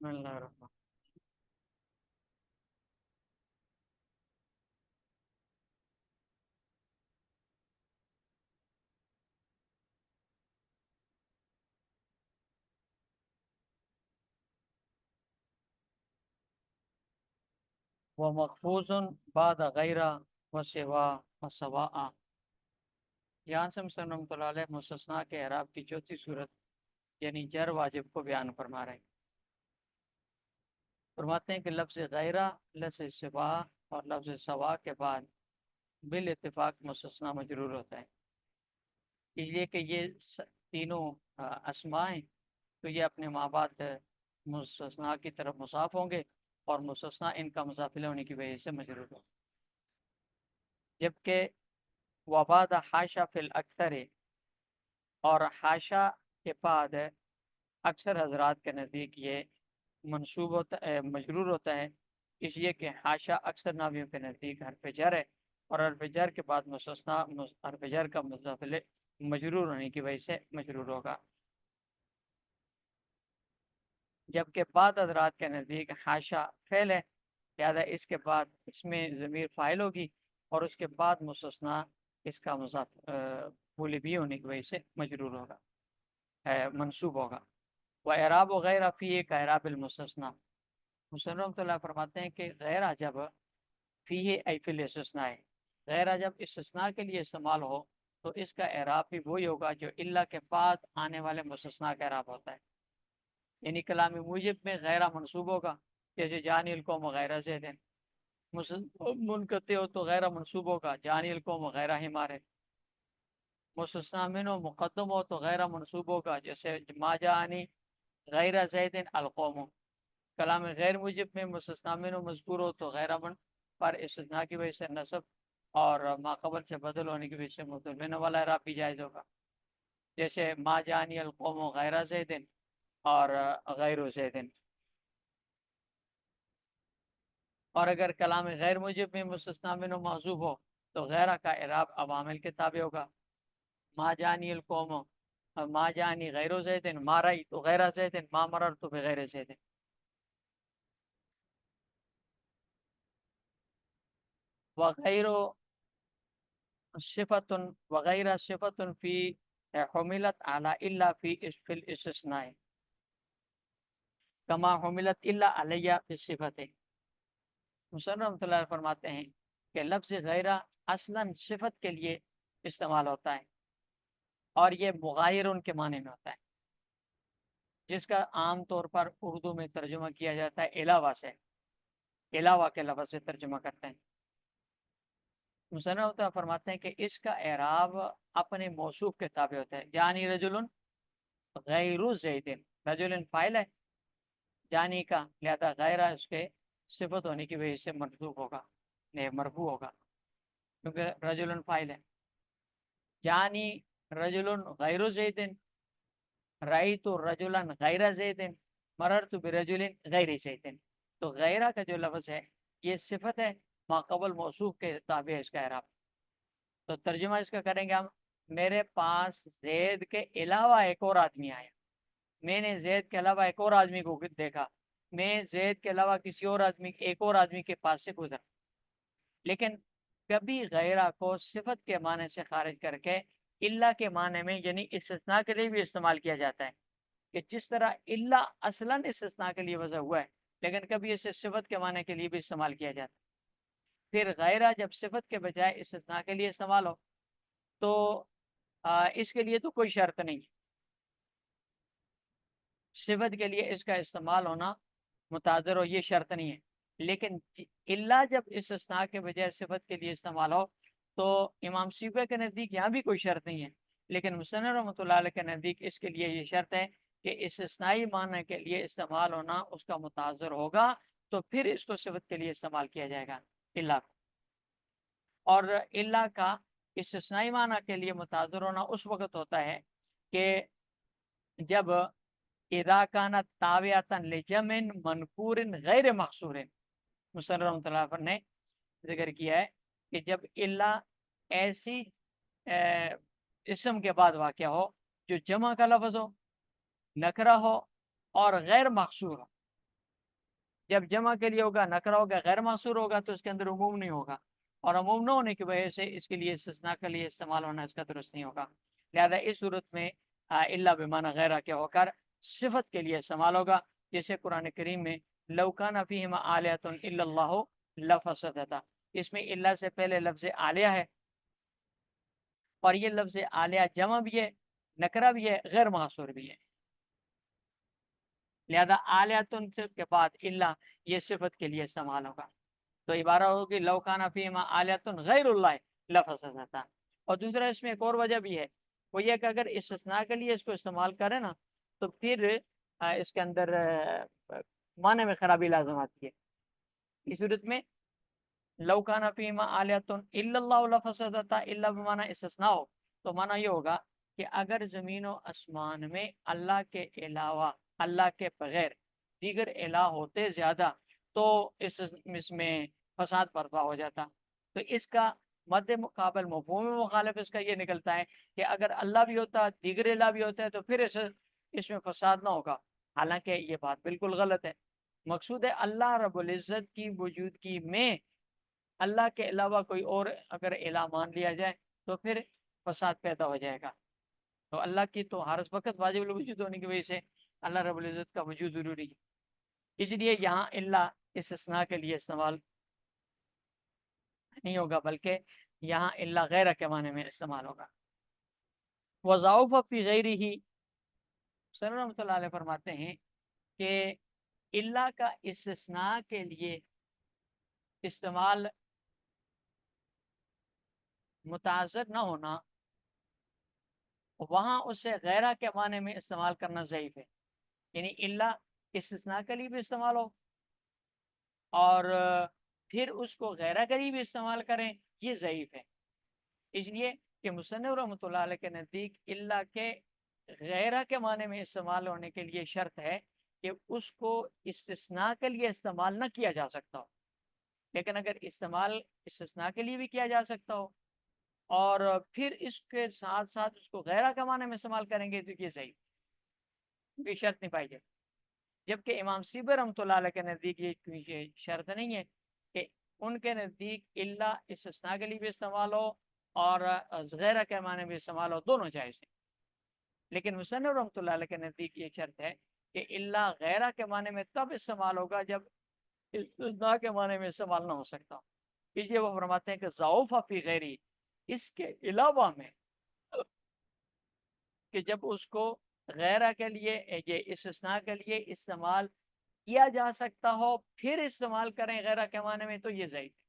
بسم اللہ الرحمن وہ مخفوظ بعد غیرہ و سوا و سواء۔ یہاں سے مسلم رحمۃ اللہ علیہ مستثنیٰ کے اعراب کی چوتھی صورت یعنی جر واجب کو بیان فرما رہے ہیں۔ فرماتے ہیں کہ لفظ غیرہ، لفظ سوا اور لفظ سوا کے بعد بالاتفاق مستثنیٰ مجرور ہوتا ہے، اس لیے کہ یہ تینوں اسماء ہیں تو یہ اپنے ماں بعد مستثنیٰ کی طرف مضاف ہوں گے اور مستثنیٰ ان کا مضافل ہونے کی وجہ سے مجرور ہوگا۔ جبکہ وبعد حاشا فی الاکثر، اور حاشا کے بعد اکثر حضرات کے نزدیک یہ منصوب ہوتا ہے، مجرور ہوتا ہے، اس لیے کہ حاشا اکثر ناویوں کے نزدیک حرف جر ہے اور حرف جر کے بعد مستثنیٰ حرف جر کا مضافل مجرور ہونے کی وجہ سے مجرور ہوگا۔ جبکہ بعد حضرات کے نزدیک حاشا فعل ہے، لہذا اس کے بعد اس میں ضمیر فاعل ہوگی اور اس کے بعد مستثنیٰ اس کا مضاف بھولے بھی ہونے کی وجہ سے مجرور ہوگا، منصوب ہوگا۔ وَإِعْرَابُ غَيْرَ فِيهِ كَإِعْرَابِ الْمُسْتَثْنَى۔ حسین رحمۃ اللہ فرماتے ہیں کہ غیرہ جب فیہ ای فی الاستثناء، غیرہ جب استثناء کے لیے استعمال ہو تو اس کا اعراب بھی وہی ہوگا جو الا کے بعد آنے والے مستثنیٰ کا اعراب ہوتا ہے، یعنی کلام موجب میں غیرہ منصوب ہوگا، جیسے جانی القوم غیرہ زیدن، منقطع ہو تو غیرہ منصوب ہوگا، جانی القوم غیرہ حمار۔ مستثنیٰ منہ مقدم ہو تو غیرہ منصوب ہوگا، جیسے ما جانی غیر زیدن القوم۔ کلام غیر موجب میں مستثنیٰ منہ مذکور ہو تو غیرہ من پر استثناء کی وجہ سے نصب اور ما قبل سے بدل ہونے کی وجہ سے مفعول منہ والا اعراب بھی جائز ہوگا، جیسے ما جانی القوم غیر زیدن اور غیر زیدن۔ اور اگر کلام غیر موجب میں مستثنیٰ منہ محذوف ہو تو غیرہ کا اعراب عوامل کے تابع ہوگا، ما جانی القوم، ما جانی غیر زیدن، ما رأیت غیر زیدن، ما مررت بغیر زیدن۔ وغیر صفت وغیر صفت فی حملت علی الا فی الاستثناء کما حملت الا علیہ فی صفت۔ حسین رحمۃ اللہ فرماتے ہیں کہ لفظ غیرہ اصلاً صفت کے لیے استعمال ہوتا ہے اور یہ مغایر ان کے معنی میں ہوتا ہے، جس کا عام طور پر اردو میں ترجمہ کیا جاتا ہے علاوہ سے، علاوہ کے لفظ سے ترجمہ کرتے ہیں۔ حسین رحمۃ اللہ فرماتے ہیں کہ اس کا اعراب اپنے موصوف کے تابع ہوتا ہے، جانی رجل غیر زیدن، رجل فاعل ہے جانی کا، لہذا غیرہ اس کے صفت ہونے کی وجہ سے مرفوع ہوگا، مرفوع ہوگا کیونکہ رجل فاعل ہے۔ جانی رجل غیر زیدن، رأیت رجلا غیر زیدن، مررت برجل غیر زیدن۔ تو غیرہ کا جو لفظ ہے یہ صفت ہے، ما قبل موصوف کے تابع ہے اس کا اعراب۔ تو ترجمہ اس کا کریں گے ہم، میرے پاس زید کے علاوہ ایک اور آدمی آیا، میں نے زید کے علاوہ ایک اور آدمی کو دیکھا، میں زید کے علاوہ کسی اور آدمی، ایک اور آدمی کے پاس سے گزرا۔ لیکن کبھی غیرہ کو صفت کے معنی سے خارج کر کے الا کے معنی میں یعنی استثناء کے لیے بھی استعمال کیا جاتا ہے، کہ جس طرح الا اصلاً استثناء کے لیے وضع ہوا ہے لیکن کبھی اسے صفت کے معنی کے لیے بھی استعمال کیا جاتا ہے۔ پھر غیرہ جب صفت کے بجائے استثناء کے لیے استعمال ہو تو اس کے لیے تو کوئی شرط نہیں، صفت کے لیے اس کا استعمال ہونا متعذر ہو یہ شرط نہیں ہے، لیکن الا جب استثناء کے بجائے صفت کے لیے استعمال ہو تو امام سیوطی کے نزدیک یہاں بھی کوئی شرط نہیں ہے، لیکن مصنف رحمۃ اللہ علیہ کے نزدیک اس کے لیے یہ شرط ہے کہ استثنائی معنی کے لیے استعمال ہونا اس کا متعذر ہوگا تو پھر اس کو صفت کے لیے استعمال کیا جائے گا الا کو۔ اور الا کا استثنائی معنی کے لیے متعذر ہونا اس وقت ہوتا ہے کہ جب اذا کانت تابعۃ لجمع منکور غیر مقصور، مصنف رحمۃ اللہ پر نے ذکر کیا ہے کہ جب الا ایسی اسم کے بعد واقع ہو جو جمع کا لفظ ہو، نکرہ ہو اور غیر مقصور ہو، جب جمع کے لیے ہوگا نکرہ ہوگا غیر محصور ہوگا تو اس کے اندر عموم نہیں ہوگا، اور عموم نہ ہونے کی وجہ سے اس کے لیے استثناء کے لیے استعمال ہونا اس کا درست نہیں ہوگا، لہذا اس صورت میں الا بمعنی غیرہ کے ہو کر صفت کے لیے استعمال ہوگا، جیسے قرآن کریم میں لو کان فیہما آلیۃ الا اللہ لفسدتا، اس میں الا سے پہلے لفظ آلیہ ہے، اور یہ لفظ آلیہ جمع بھی ہے، نکرہ بھی ہے، غیر محصور بھی ہے، لہذا آلیاتن کے بعد الا یہ صفت کے لیے استعمال ہوگا، تو عبارہ ہوگی لو کان فیہما آلیۃ غیر اللہ لفسدتا۔ اور دوسرا اس میں ایک اور وجہ بھی ہے، وہ یہ کہ اگر استثناء کے لیے اس کو استعمال کرے نا تو پھر اس کے اندر معنی میں خرابی لازم آتی ہے، اس صورت میں لو کان فیہما آلیۃ الا اللہ لفسدتا الا بمعنی استثناء ہو تو معنی یہ ہوگا کہ اگر زمین و آسمان میں اللہ کے علاوہ، اللہ کے بغیر دیگر الہ ہوتے زیادہ تو اس میں فساد برپا ہو جاتا، تو اس کا مد مقابل مفہوم مخالف اس کا یہ نکلتا ہے کہ اگر اللہ بھی ہوتا دیگر الہ بھی ہوتا ہے تو پھر اس میں فساد نہ ہوگا، حالانکہ یہ بات بالکل غلط ہے۔ مقصود ہے اللہ رب العزت کی موجودگی میں اللہ کے علاوہ کوئی اور اگر الہ مان لیا جائے تو پھر فساد پیدا ہو جائے گا، تو اللہ کی تو ہر وقت واجب الوجود ہونے کی وجہ سے اللہ رب العزت کا وجود ضروری ہے، اس لیے یہاں اللہ استثناء کے لیے استعمال نہیں ہوگا بلکہ یہاں اللہ غیر کے معنی میں استعمال ہوگا۔ وضعف فی غیرہ ہی سر رحمۃ اللہ علیہ فرماتے ہیں کہ اللہ کا استثناء کے لیے استعمال متعذر نہ ہونا، وہاں اسے غیرہ کے معنی میں استعمال کرنا ضعیف ہے، یعنی اللہ استثناء کے لیے بھی استعمال ہو اور پھر اس کو غیرہ کے لیے بھی استعمال کریں، یہ ضعیف ہے، اس لیے کہ مصنف رحمۃ اللہ علیہ کے نزدیک اللہ کے غیرہ کے معنی میں استعمال ہونے کے لیے شرط ہے کہ اس کو استثناء کے لیے استعمال نہ کیا جا سکتا ہو، لیکن اگر استعمال استثناء کے لیے بھی کیا جا سکتا ہو اور پھر اس کے ساتھ ساتھ اس کو غیرہ کے معنی میں استعمال کریں گے تو یہ صحیح، یہ شرط نہیں پائی جائے، جبکہ امام سیبر رحمۃ اللہ علیہ کے نزدیک یہ شرط نہیں ہے کہ ان کے نزدیک اللہ استثناء کے لیے بھی استعمال ہو اور غیرہ کے معنی بھی استعمال ہو، دونوں جائز ہیں، لیکن مصنف رحمۃ اللہ علیہ کے نزدیک یہ شرط ہے کہ اللہ غیرہ کے معنی میں تب استعمال ہوگا جب استثناء کے معنی میں استعمال نہ ہو سکتا، اس لیے وہ فرماتے ہیں کہ ضعف فی غیری، اس کے علاوہ میں کہ جب اس کو غیرہ کے لیے یہ استثناء کے لیے استعمال کیا جا سکتا ہو پھر استعمال کریں غیرہ کے معنی میں تو یہ ضعیف ہے۔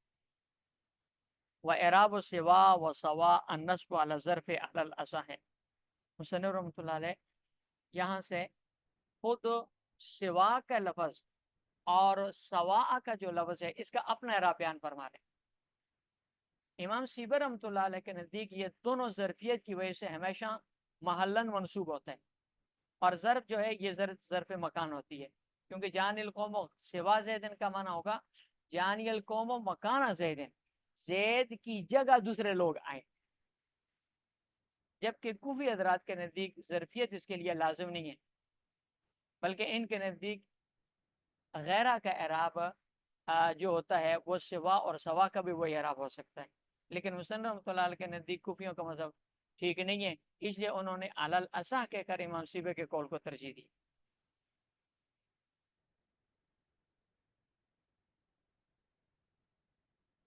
وَإِعْرَابُ سِوَا وَسَوَا النَّصْبُ عَلَى الظَّرْفِ عَلَى الْأَصَحِّ، مصنف رحمۃ اللہ علیہ یہاں سے خود سوا کا لفظ اور سوا کا جو لفظ ہے اس کا اپنا اعراب بیان فرما رہے ہیں۔ امام سیبر رحمۃ اللہ علیہ کے نزدیک یہ دونوں ظرفیت کی وجہ سے ہمیشہ محلن منصوب ہوتا ہے، اور ظرف جو ہے یہ ظرف مکان ہوتی ہے، کیونکہ جانی القوم سوا زیدن کا معنی ہوگا جانی القوم مکان زیدن، زید کی جگہ دوسرے لوگ آئیں، جبکہ کوفی حضرات کے نزدیک ظرفیت اس کے لیے لازم نہیں ہے، بلکہ ان کے نزدیک غیرہ کا اعراب جو ہوتا ہے وہ سوا اور سوا کا بھی وہی اعراب ہو سکتا ہے، لیکن مصنف رحمۃ اللہ علیہ کے نزدیک کوفیوں کا مذہب ٹھیک نہیں ہے، اس لیے انہوں نے علی الاصح کہہ کر امام سیبر کے قول کو ترجیح دی۔